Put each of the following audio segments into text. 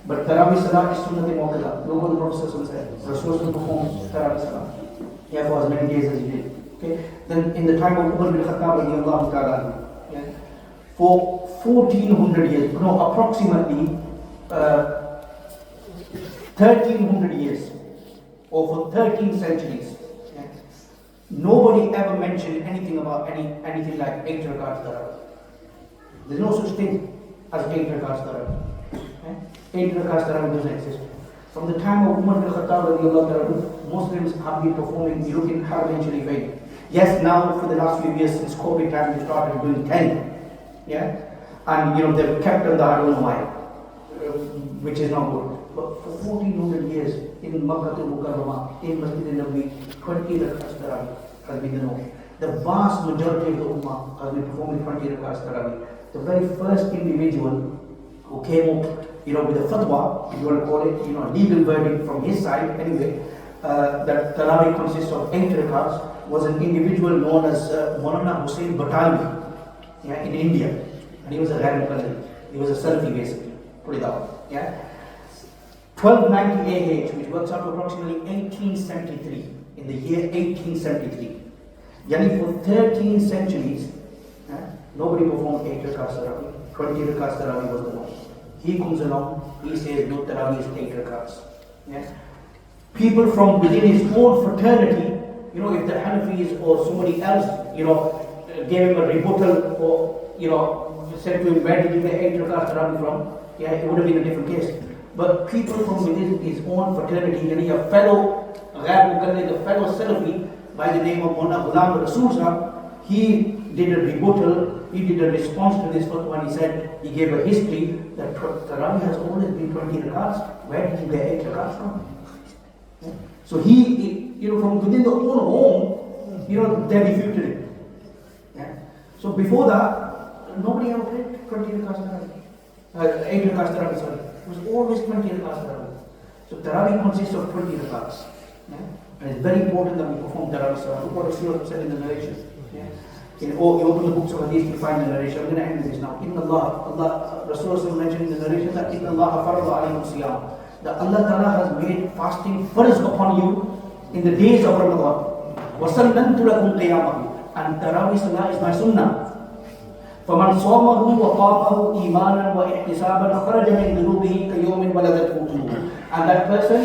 But Tarawih Salah is Sunnat Mu'akkada. Look what the Prophet said. Rasul performed Tarawih Salah. Yeah, for as many days as he did. Okay. Then in the time of Umar bin Khattab radiallahu ta'ala, yeah, for 1400 years, no, approximately 1300 years, or for 13 centuries, yeah, nobody ever mentioned anything about anything like 8 rakats Tarawih. There's no such thing as 8 rakats Tarawih. 8 rakats Tarawih doesn't exist. From the time of Umar bin Khattab radiallahu ta'ala, Muslims have been performing, you look in Haramain Sharifain. Yes, now for the last few years since COVID time, they started doing 10. Yeah? And they've kept on the I don't know why, which is not good. But for 1400 years in Makkah al-Mukarramah, in Masjid al-Nabi, 20 rakats Tarawih has been the norm. The vast majority of the Ummah has been performing 20 rakats Tarawih. The very first individual who came up, with a fatwa, if you want to call it, legal verdict from his side, anyway, that Tarawih consists of 8 rakats, was an individual known as Maulana Hussain Batalvi, yeah, in India. And he was a Ghair Muqallid. He was a Salafi basically, put it out. Yeah? 1290 AH, which works out to approximately 1873, in the year 1873. Yani for 13 centuries, nobody performed 8 rakats Tarawih. 20 rakats Tarawih was the norm. He comes along, he says, no, Tarawih is 8 rakats. Yeah? People from within his own fraternity, if the Hanafis or somebody else, gave him a rebuttal or, said to him, where did you get 8 rakats Tarawih from? Yeah, it would have been a different case. But people from within his own fraternity, a fellow Ghair Muqallid, a fellow Salafi by the name of Mullah Ghulam Rasul Sahab, he did a rebuttal, he did a response to this fatwa, and he said, he gave a history that Tarawih has always been 20 rakats. Where did you get 8 rakats from? Yeah. So he, from within the own home, they refuted it. Yeah. So before that, nobody ever prayed 20 rakats Tarawih. 8 rakats Tarawih, sorry. It was always 20 rakats Tarawih. So Tarawih consists of 20 rakats. Yeah. And it's very important that we perform Tarawih Salah. Look what Rasul said in the narration. Yeah. You open the books of Hadith, you find the narration. I'm going to end with this now. Inna Allah Rasul mentioned in the narration that Inna Allah farada alaykum siyam. That Allah Ta'ala has made fasting first upon you in the days of Ramadan. وَسَلَّمْتُ لَكُمْ قِيَامَهُ. And Tarawih Salah is my sunnah. فَمَنْ صَوْمَهُ وَقَامَهُ إِيمَانًا وَإِحْتِسَابًا خَرَجَ مِنْ ذُنُوبِهِ كَيَوْمٍ وَلَدَتْهُ أُمُّهُ. And that person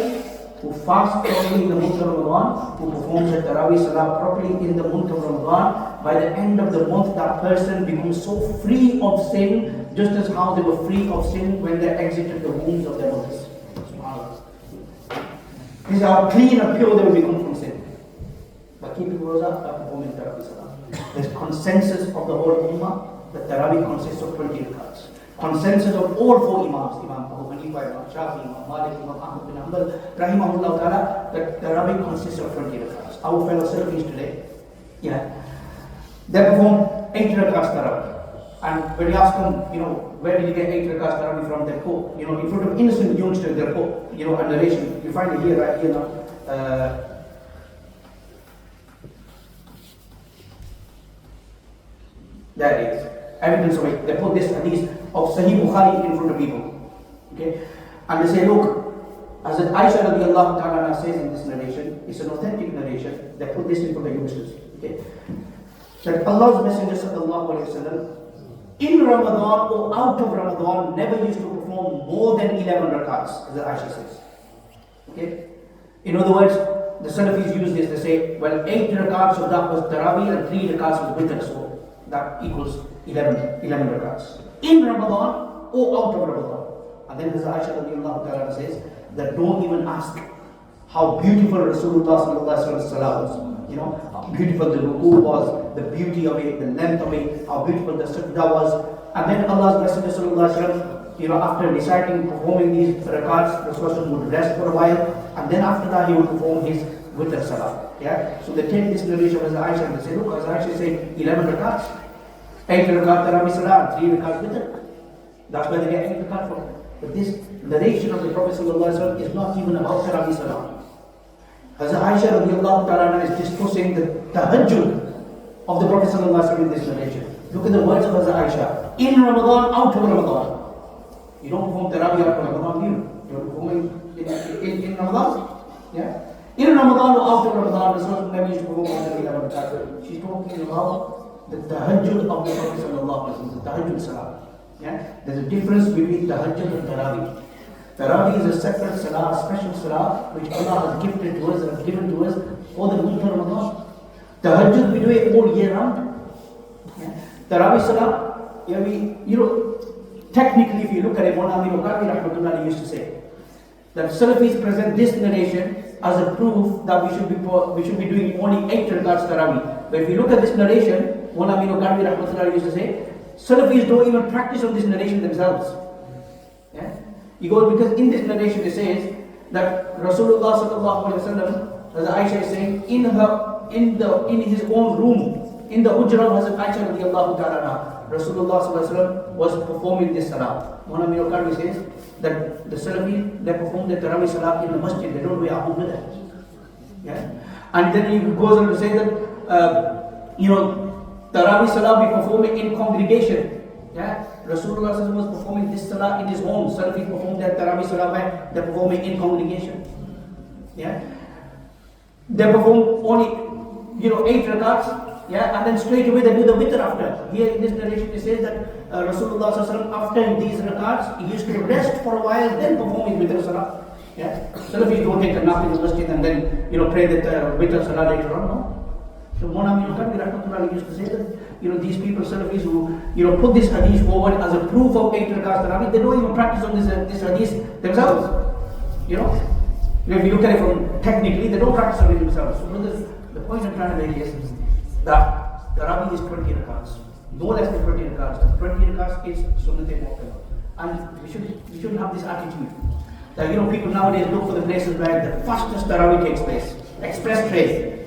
who fasts properly in the month of Ramadan, who performs the Tarawih Salah properly in the month of Ramadan, by the end of the month that person becomes so free of sin, just as how they were free of sin when they exited the wombs of their mothers. This is how clean and pure they will become from sin. By keeping Roza, by performing Tarawih Salah. There's consensus of the whole Ummah that Tarawih consists of 20 rakats. Consensus of all 4 Imams, Imam Abu Hanifa, Imam Shafi, Imam Malik, Imam Ahmad bin Hanbal, Rahimahullah Ta'ala, that Tarawih consists of 20 rakats. Our fellow Salafis today, they perform 8 rakats Tarawih. And when you ask them, where did you get 8 rakats Tarawih from, they quote, in front of innocent youngsters, they quote, a narration. You find it here, right here now. There it is. Evidence of it. They put this hadith of Sahih Bukhari in front of people. Okay? And they say, look, as Aisha radiallahu ta'ala says in this narration, it's an authentic narration. They put this in front of youngsters. Okay? That Allah's Messenger sallallahu alayhi wa sallam, in Ramadan or out of Ramadan, never used to perform more than 11 rakats, as Aisha says. Okay? In other words, the Salafis use this, they say, well, 8 rakats of that was Tarawih and 3 rakats was Witr, so that equals 11 rakats. In Ramadan or out of Ramadan. And then Aisha radiallahu ta'ala says that don't even ask how beautiful Rasulullah sallallahu alaihi wasallam was. How beautiful the ruku was, the beauty of it, the length of it, how beautiful the sajda was. And then Allah's Messenger sallallahu alaihi wasallam, after reciting, performing these rakats, Rasulullah would rest for a while, and then after that he would perform his witr salah. Yeah? So they take this narration of Aisha and they say, look, as Aisha say 11 rakats, 8 rakat Tarawih salah, 3 rakats witr. That's where they get 8 rakat from. But this narration of the Prophet sallallahu alaihi wasallam is not even about Tarawih salah. As Aisha radiallahu ta'ala is discussing the tahajjud of the Prophet sallallahu alaihi wasallam in this narration. Look at the words of Aisha. In Ramadan, out of Ramadan. You don't perform Tarawih out of Ramadan, do you? Ramadan? Yeah. In Ramadan or after Ramadan, Rasul never used to perform all the 11 rakats. She's talking about the tahajjud of the Prophet sallallahu alaihi wasallam, the tahajjud salah. Yeah. There's a difference between tahajjud and tarawih. Tarawih is a separate salah, a special salah, which Allah has gifted to us and given to us for the month of Ramadan. Tahajjud, we do it all year round. Yeah. Tarawih salah, yeah, technically, if you look at it, Mawlana Amir Al-Qadhi Rahmatullah used to say that Salafis present this narration as a proof that we should be doing only 8 rakats Tarawih. But if you look at this narration, Mawlana Amir Al-Qadhi Rahmatullah used to say, Salafis don't even practice on this narration themselves. Yeah? He goes, because in this narration it says that Rasulullah sallallahu alaihi wasallam, as Aisha is saying, in his own room, in the hujra of Hazrat Aisha radiallahu ta'ala, Rasulullah sallallahu alaihi wasallam was performing this salah. One of Amir says that the Salafi, they perform the Tarawih salah in the masjid, they don't do it at home with it. Yeah? And then he goes on to say that, Tarawih salah we perform it in congregation. Yeah? Rasulullah sallallahu alaihi wasallam was performing this salah in his home. Salafi perform their Tarawih salah where they perform it in congregation. Yeah? They perform only 8 rakats. Yeah, and then straight away they do the witr after. Here in this narration it says that Rasulullah sallallahu after these rakats, he used to rest for a while, then perform his witr salah. Yeah, Salafis don't take a nap in the masjid and then pray the witr salah later on. No. So Mawlana Amir Al-Qadhi used to say that these people Salafis who put this hadith forward as a proof of 8 rakats tarawih, they don't even practice on this hadith themselves. If you look at it from technically, they don't practice on it themselves. So brothers, the point I'm trying to make is that Tarawih is 20 rakats, no less than 20 rakats. 20 rakats is Sunnat al-Mu'tala. And we shouldn't have this attitude that people nowadays look for the places where the fastest Tarawih takes place, express train,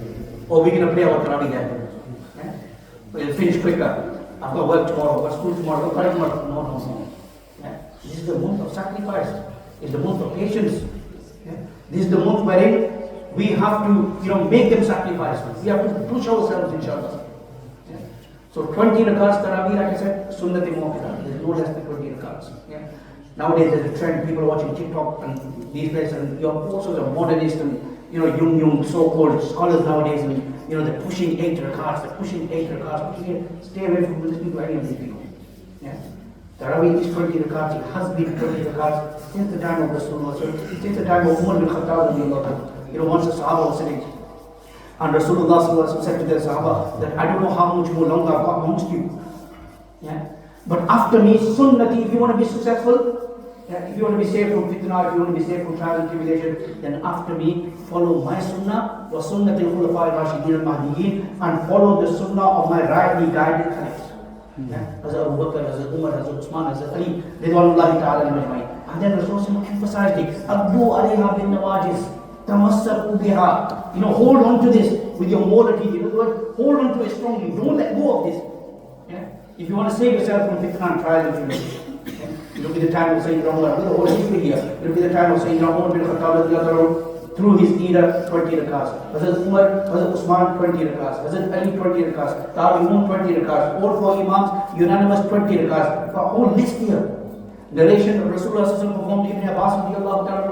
or we're going to play our Tarawih there. Yeah? We'll finish quicker. I've got work tomorrow, I've got school tomorrow, I've got tomorrow. No. Yeah? This is the month of sacrifice. It's the month of patience. Yeah? This is the month wherein we have to, make them sacrifice. We have to push ourselves, inshallah. Yeah. So 20 rakats Tarawih, like I said, Sunnat al-Mu'tala. There's no less than 20 rakats. Yeah. Nowadays there's a trend, people are watching TikTok and these places, and all sorts of modernist and young so-called scholars nowadays, and they're pushing 8 rakats, pushing it. Stay away from listening to any of these people. Yeah. Tarawih is 20 rakats, it has been 20 rakats since the time of Rasulullah, since the time of Umar bin Khattab. Once the Sahaba was sitting, and Rasulullah said to the Sahaba that I don't know how much more longer I've got amongst you. Yeah? But after me, Sunnati, if you want to be successful, if you want to be saved from fitna, if you want to be saved from trial and tribulation, then after me, follow my Sunnah, wa Sunnati al-Khulafa al-Rashidin al-Mahdiyyin, and follow the Sunnah of my rightly guided Khalifs. Hazrat Abu Bakr, Hazrat Umar, Hazrat Usman, Hazrat Ali, Ridwanullahi ta'ala al-Majma'in. And then Rasulullah emphasized it, Abdu alayha bin nawajis. Hold on to this with your molar teeth. In other words, hold on to it strongly. Don't let go of this. Yeah? If you want to save yourself from fitna and trial and tribulation. Look at the time of Sayyidina Umar. Look at the whole history here. Look at the time of Sayyidina Umar bin Khattab through his era, 20 rakats. Hazrat Umar, Hazrat Usman, 20 rakats. Hazrat Ali, 20 rakats. Tabi'un, 20 rakats. All 4 imams, unanimous 20 rakats. For a whole list here. Narration of Rasulullah performed Ibn Abbas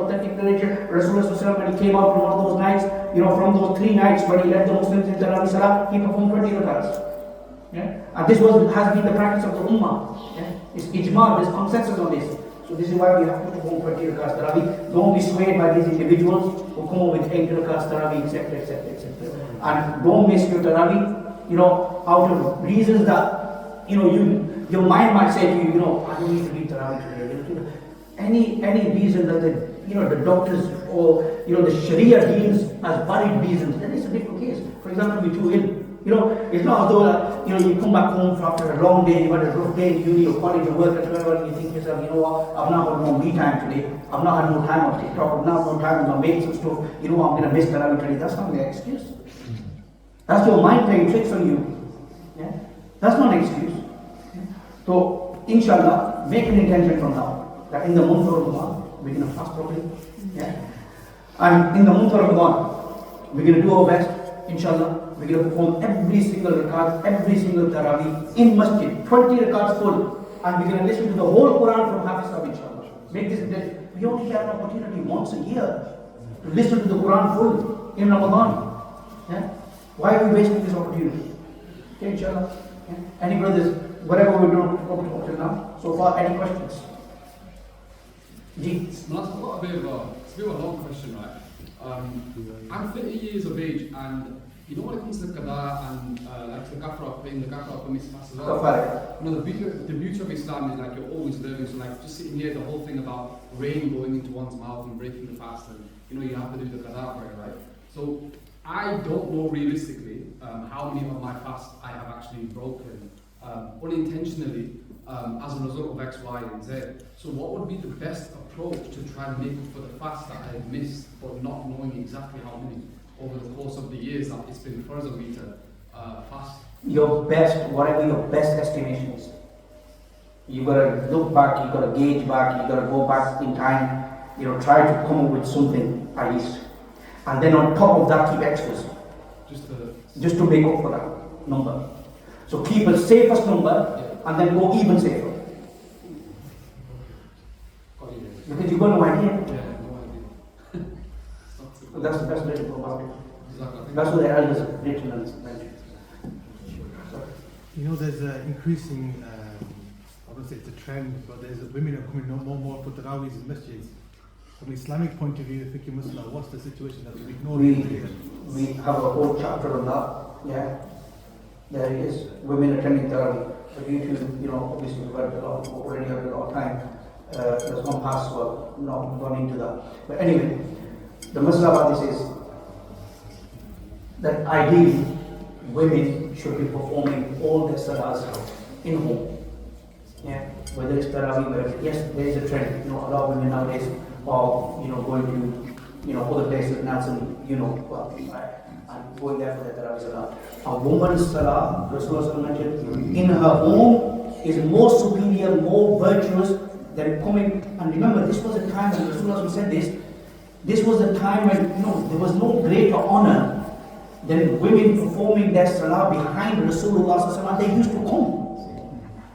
authentic narration. Rasulullah when he came out from one of those nights, from those 3 nights when he led the Muslims in Tarawih Salah, he performed 20 rakats. Yeah? And this has been the practice of the Ummah. Yeah? It's ijma, there's consensus on this. So this is why we have to perform 20 rakats Tarawih. Don't be swayed by these individuals who come up with 8 rakats Tarawih, etc. And don't miss your Tarawih, out of reasons that, your mind might say to you, I don't need to read Tarawih today. Any reason that the doctors or the Sharia deems as valid reasons, then it's a different case. For example, you're too ill. It's not as though you come back home after a long day, you had a rough day in uni or college or work and whatever, and you think to yourself, what, I've not had no me time today. I've not had no time on TikTok. I've not had no time on my mates and stuff. I'm going to miss Tarawih today. That's not an excuse. That's your mind playing tricks on you. Yeah? That's not an excuse. So, inshallah, make an intention from now that in the month of Ramadan, we're going to fast properly. Yeah? And in the month of Ramadan, we're going to do our best, inshallah. We're going to perform every single rakat, every single tarawih in masjid, 20 rakats full. And we're going to listen to the whole Quran from Hafiz Sahib, inshallah. Make this, we only get an opportunity once a year. to listen to the Quran full in Ramadan. Yeah? Why are we wasting this opportunity? Okay, inshallah. Yeah? Any brothers, whatever we're doing up till now, so far, any questions? It's a bit of a long question, right? I'm 30 years of age, and you know when it comes to qada and like the gafra, paying the gafra for misfas as well. You know, the beauty of Islam is like you're always learning. So like just sitting here, the whole thing about rain going into one's mouth and breaking the fast, and you know you have to do the qada for it, right? So I don't know realistically how many of my fasts I have actually broken unintentionally as a result of X, Y, and Z. So what would be the best approach to try and make up for the fast that I had missed, but not knowing exactly how many over the course of the years that it's been for me to fast? Your best, whatever your best estimation is. You gotta look back, you gotta gauge back, you gotta go back in time, you know, try to come up with something at least. And then on top of that, keep extras. Just to make up for that number. So keep a safest number, and then go even safer. Because you've got no idea. That's the best way to go about it. That's what the elders have written and mentioned. You know, there's an increasing, I wouldn't say it's a trend, but there's women are coming more and more for Taraweehs in masjids. From an Islamic point of view, Fiqh Muslim, what's the situation that we ignore? We have a whole chapter on that. Yeah, there is women attending Taraweeh. But due to, you know, obviously we've already had a lot of time that's gone past, so I'm not gone into that. But anyway, the masala about this is that ideally women should be performing all their salahs in home. Yeah, whether it's Taraweeh, whether yes, there is a trend. You know, a lot of women nowadays are, you know, going to, you know, other places and and you know, well, and going there for their Taraweeh salah. A woman's salah, Rasulullah mentioned, in her home is more superior, more virtuous than coming. And remember, this was a time when Rasulullah said this. This was a time when, you know, there was no greater honor than women performing their salah behind Rasulullah. They used to come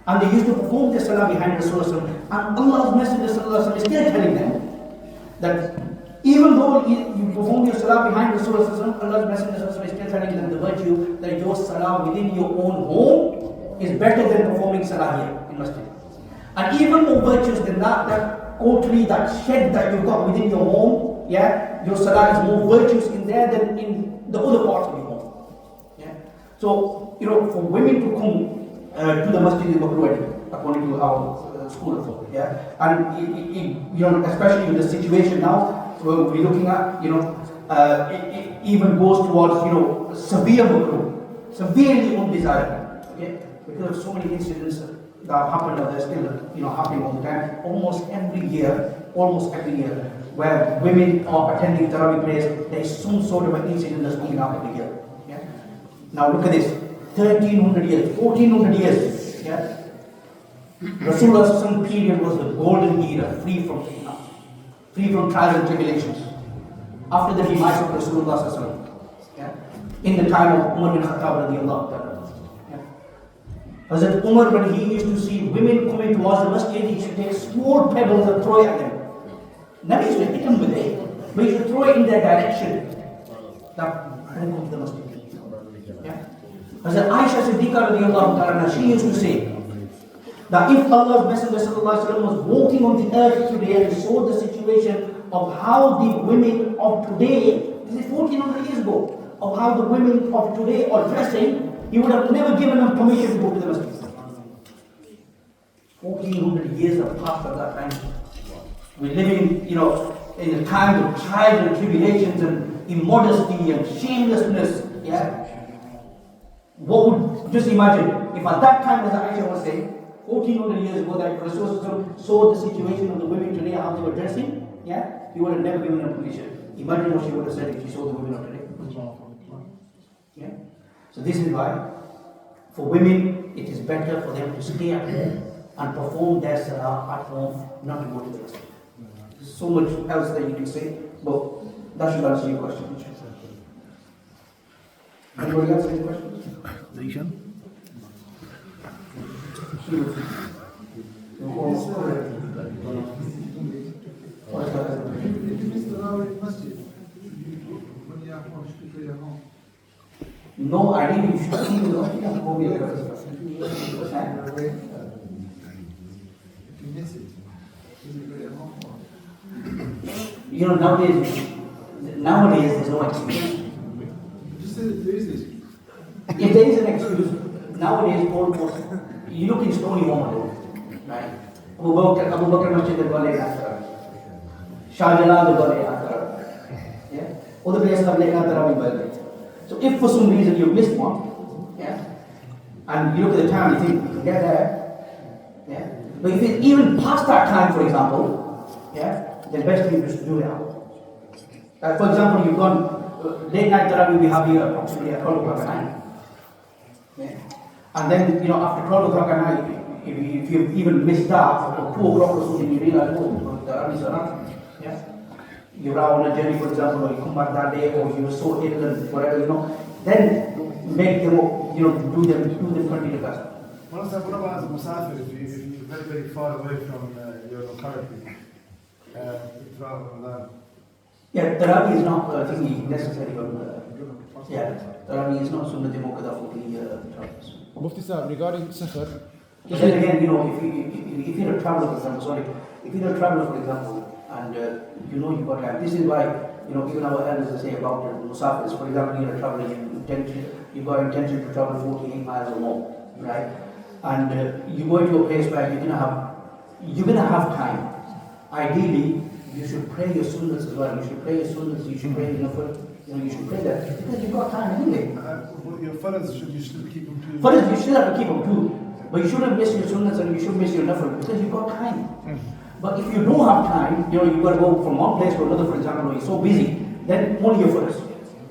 and they used to perform their salah behind Rasulullah. And Allah's Messenger is still telling them that even though you perform your salah behind Rasulullah, Allah's Messenger is still telling them the virtue that your salah within your own home is better than performing salah here in masjid. And even more virtuous than that, that coterie, that shed that you've got within your home, yeah, your salah is more virtuous in there than in the other parts of your home. Yeah. So, you know, for women to come to the masjid is makruh, according to our school of thought. Yeah. And you know, especially with the situation now, we're looking at, you know, it even goes towards, you know, severe makruh, severely undesirable. Okay? Because of so many incidents that have happened, or they're still, you know, happening all the time, almost every year, where women are attending Taraweeh prayers, there is some sort of an incident that's coming up every year. Yeah? Now look at this, 1300 years, 1400 years, yeah? Rasulullah's period was the golden era, free from fitna, free from trials and tribulations. After the demise of Rasulullah, yeah? In the time of Umar bin Khattab radiallahu ta'ala. Hazrat Umar, when he used to see women coming towards the masjid, he should take small pebbles and throw it at them. Never used to hit them with it, but he should throw it in their direction. Now, don't come to the masjid. Yeah? Hazrat Aisha Siddiqa radiallahu ta'ala, she used to say that if Allah's Messenger was walking on the earth today and saw the situation of how the women of today, this is 1400 years ago, of how the women of today are dressing, he would have never given them permission to go to the masjid. 1400 years have passed at that time. We're living, you know, in a time of trials and tribulations and immodesty and shamelessness. Yeah. What would, just imagine, if at that time, as Aisha was saying, 1400 years ago, that Rasulullah saw the situation of the women today, how they were dressing, yeah, he would have never given them permission. Imagine what she would have said if she saw the women of today. Yeah. So this is why, for women, it is better for them to stay at home and perform their salah at home, not to go to the masjid. There's so much else that you can say, but that should answer your question. Anybody else have any questions? No, ideally you should keep the masjid and go with You know, nowadays there's no excuse. If there is an excuse, nowadays almost, you look in Stony Home, right? Abu Bakr Masjid the Gole after. Shah Jalan the Gole after. Yeah? Other places have like Tarawih. So if for some reason you missed one, yeah, and you look at the time, you think you can get there, yeah. But if it's even past that time, for example, yeah, then best thing is to do it now. For example, you've gone late night Tarawih we have here approximately at 12 o'clock at night. Yeah. And then, you know, after 12 o'clock at night, if you've even missed that, or 2 o'clock or something, you realize, oh, Tarawih is around. Yeah. You're out on a journey, for example, or you come back that day, or you were so ill and whatever, you know, then make them, you know, do them 20 rakats. What about as a musafir, if you're very, very far away from your locality, throughout Ramadan? Yeah, Tarawih is not necessary. Tarawih is not sunnah muqaddam for the travellers. Mufti Sahib, regarding Safar. Then again, you know, if you're a traveller, for example, if you're a traveller, for example, and you know you've got time, this is why, you know, even our elders say about the musafirs, for example, you're a traveller, you've got intention to travel 48 miles or more, right? And you go into a place where you're gonna have time. Ideally, you should pray your sunnahs as well. You should pray your sunnahs, you should pray your nafil, you know, you should pray that. Because you've got time anyway. Your fathers, you still keep them too? Fathers, you still have to keep them too. But you shouldn't miss your sunnahs and you shouldn't miss your nafil because you've got time. But if you don't have time, you know, you've got to go from one place to another, for example, or you're so busy, then only your fathers.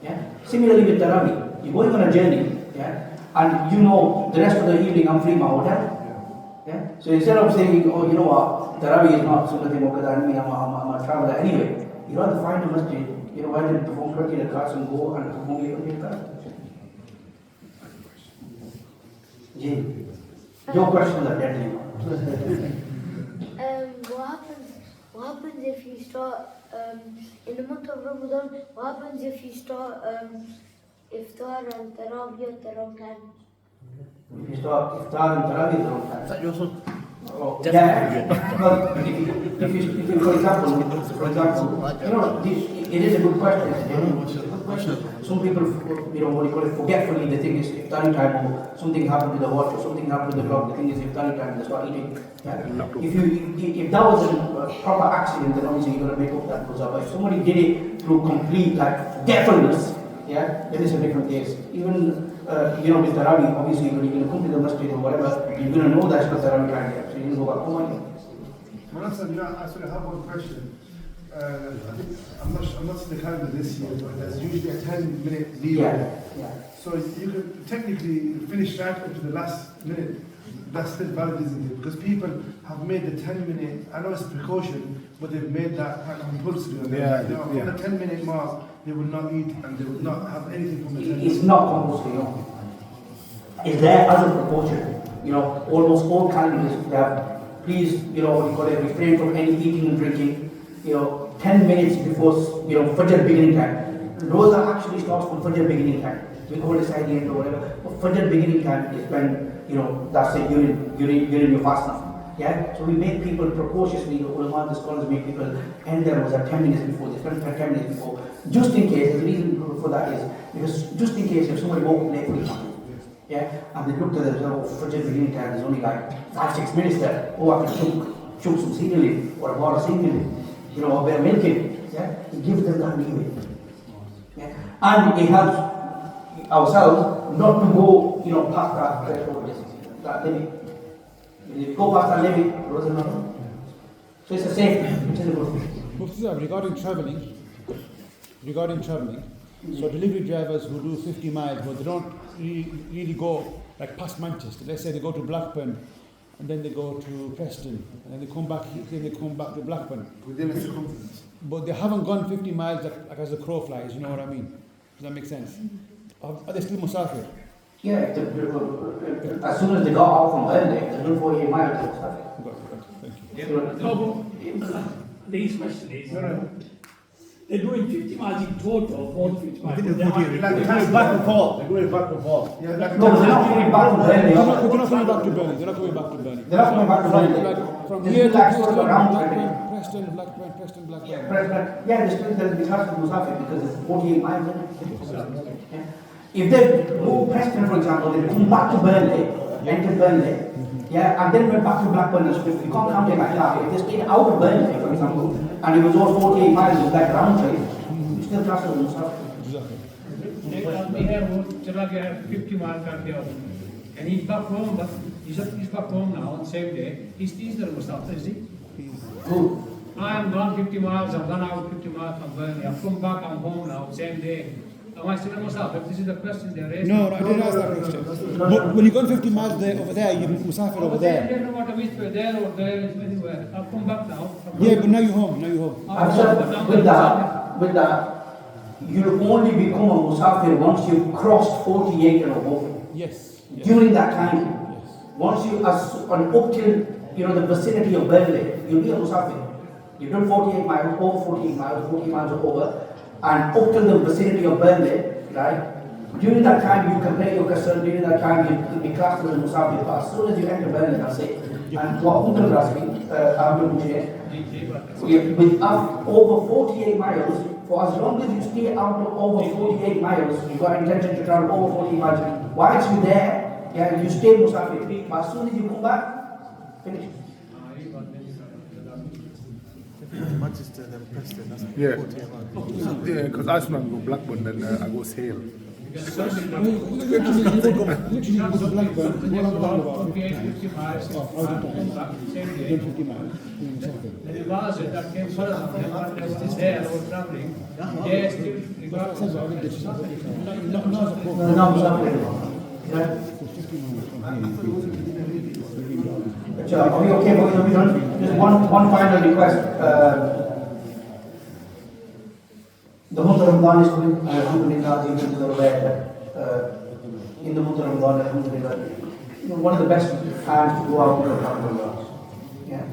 Yeah? Similarly with Tarawih, you're going on a journey, yeah? And you know, the rest of the evening I'm free in my hotel. Yeah? So instead of saying, oh, you know what, Tarawih is not sunnah muqaddam, I'm a traveller anyway, you rather find a masjid, you know, rather than perform 20 rakats and go and perform 20 rakats. Your questions are deadly. What happens if you start in the month of Ramadan? What happens if you start iftar and tarawih at the wrong time? If you start iftar and tarawih at the wrong time. Is that your son? Yeah. Well, if you, for example, you know, it is a good question. It's a good question. Some people, you know, what do you call it, forgetfully, they think it's iftari time, or something happened with the watch, or something happened with the clock, they think it's iftari time, they start eating. Yeah. If that was a proper accident, then obviously you're going to make up that rosa. But if somebody did it through complete, like, forgetfulness, yeah, then it's a different case. Even, you know, with Tarawih, obviously, when you're going to come to the masjid or whatever, you're going to know that's not Tarawih time yet, so you can go back home again. Asad, I sort of have one question. I'm not in the calendar this year, but there's usually a 10-minute lead. Yeah. So you can technically finish right up to the last minute. That's still valid, isn't it? Because people have made the 10-minute, I know it's a precaution, but they've made that compulsory. From the 10-minute mark, they will not eat and they will not have anything from the 10 minutes. It's not compulsory, no. It's there as a precaution. You know, almost all calendars have, please, you know, you've got to refrain from any eating and drinking, you know, 10 minutes before, you know, Fajr beginning time. Rosa actually starts from Fajr beginning time. We call it silent or whatever. But Fajr beginning time is when, you know, that's it, you're in your fast now. Yeah? So we make people precautiously, the ulama, the scholars make people end their rosa 10 minutes before, they spend 10 minutes before. Just in case, the reason for that is, because just in case if somebody woke up late, for example, yeah, and they looked at the Fajr beginning time, there's only like 5-6 minutes there. Oh, I can choke some cereal in, or a bar of cereal in, you know, or bear milk in. Yeah? It gives them that leeway. Yeah? And it helps ourselves not to go, you know, past that threshold, that limit. If you go past that limit, it doesn't matter. So it's a safety, which is a good thing. Mufti Sahib, regarding travelling, so delivery drivers who do 50 miles, but they don't really go like past Manchester. Let's say they go to Blackburn, and then they go to Preston, and then they come back to Blackburn. Within a circumference. But they haven't gone 50 miles like as the crow flies, you know what I mean? Does that make sense? Are they still musafir? Yeah, as soon as they got out from Burnley, they're doing 48 miles or something. Thank you. The problem, Lee's question is, They're doing 50 miles in total, 40 miles. They're Like back and forth. They're going back and forth. Yeah, like No, they're not coming back to Burnley. They're not coming back to Burnley. They're not coming back to Burnley. They're not coming back to Burnley. From There's here to like sort of a round trip. Preston, Blackburn. Yeah, there's the class of Musafir because it's 48 miles, isn't it? Yeah. If they move Preston, for example, they come back to Burnley, enter Burnley, yeah, and then went back to Blackburn, so you can't count it like that. If they stayed out of Burnley, for example, and it was all 48 miles, it's like a round trip, you still class of Musafir. एक आदमी है वो चला गया है 50 mile करके और and he's back home, but he's back home now on the same day. He's the Mustafa, is he? Who? I am gone 50 miles, I've gone out 50 miles from Burnley, I've come back, I'm home now, same day. Am I still a Mustafa? This is the question they're raising. No, I didn't ask that question. But when you go 50 miles over there, you're Musafir over I there. don't know what I missed, there or there, it's anywhere. I've come back now. Yeah, but now you're home. I've said with that, you'll only become a Musafir once you've crossed 48 and above. Yes. During that time, once you are up till the vicinity of Burnley, you'll be a Musafir. You've done 48 miles, over 48 miles, 40 miles or over, and up till the vicinity of Burnley, right? During that time, you can pay your qasr. During that time, you can be classed as a Musafir. But as soon as you enter Burnley, that's it. And what Uncle Rasmi, with over 48 miles, for as long as you stay out of over 48 miles, you've got intention to travel over 48 miles. Whilst you're there, yeah, you stay Musafir. But as soon as you come back, finish. Manchester, then Preston, that's Yeah. 40 miles. Yeah, because I just want to go Blackburn, then I go Sale. Literally, you go to Blackburn, go along the roundabout. 50 miles, Out of time. same You're day. doing 50 miles. Doing Musafir. The Waqas that came further from them, when they were there, they were traveling. They still, That's what I did. Not as a No, no, Musafir anymore. Yeah. 50 miles from here. Are we okay for you? Just one final request. The month of Ramadan is coming, alhamdulillah, you people are aware that in the month of Ramadan, alhamdulillah, one of the best times to go out and alhamdulillah. Yeah.